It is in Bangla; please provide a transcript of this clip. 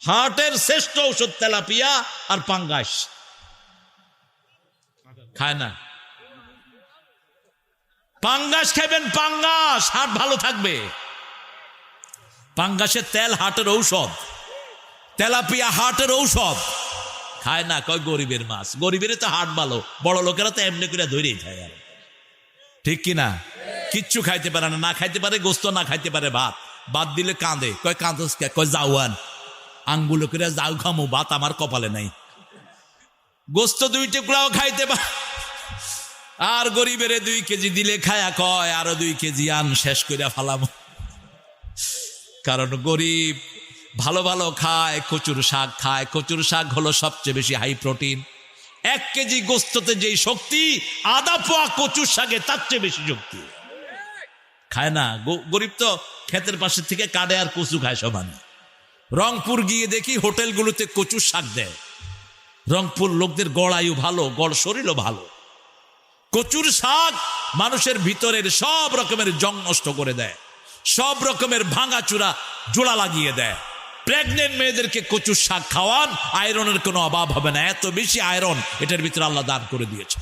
হার্টের শ্রেষ্ঠ ঔষধ তেলাপিয়া আর পাঙ্গাস। খায় না? পাঙ্গাস খাবেন, পাঙ্গাস, হার্ট ভালো থাকবে। পাঙ্গাসের তেল হার্টের ঔষধ, তেলাপিয়া হার্টের ঔষধ। খায় না, কয় গরিবের মাছ। গরিবের তো হার্ট ভালো, বড় লোকেরা তো এমনি করে ধরেই খায়। আর ঠিক কিনা? কিচ্ছু খাইতে পারে না, না খাইতে পারে গোস্ত, না খাইতে পারে ভাত। ভাত দিলে কাঁদে, কয় কাঁদস কে? কয় যাওয়ান, আঙ্গুলো করে যাও খামো, ভাত আমার কপালে নাই। গোস্ত 2 টুকরাও খাইতে পারে। আর গরিবের 2 কেজি দিলে খায়া কয় আরো 2 কেজি আন, শেষ করে ফালাম। কারণ গরিব ভালো ভালো খায়, কচুর শাক খায়। কচুর শাক হলো সবচেয়ে বেশি হাই প্রোটিন। 1 কেজি গোস্ততে যেই শক্তি, আধা পোয়া কচুর শাকে তার চেয়ে বেশি শক্তি। খায় না গরিব, তো ক্ষেতের পাশে থেকে কাটে আর কচু খায় সমানে। রংপুর গিয়ে দেখি হোটেলগুলোতে কচুর শাক দেয়। রংপুর লোকদের গড় আয়ু ভালো, গড় শরীরও ভালো। কচুর শাক মানুষের ভিতরের সব রকমের জং নষ্ট করে দেয়, সব রকমের ভাঙাচুরা জোড়া লাগিয়ে দেয়। প্রেগনেন্ট মেয়েদেরকে কচুর শাক খাওয়ান, আয়রনের কোনো অভাব হবে না। এত বেশি আয়রন এটার ভিতরে আল্লাহ দান করে দিয়েছে।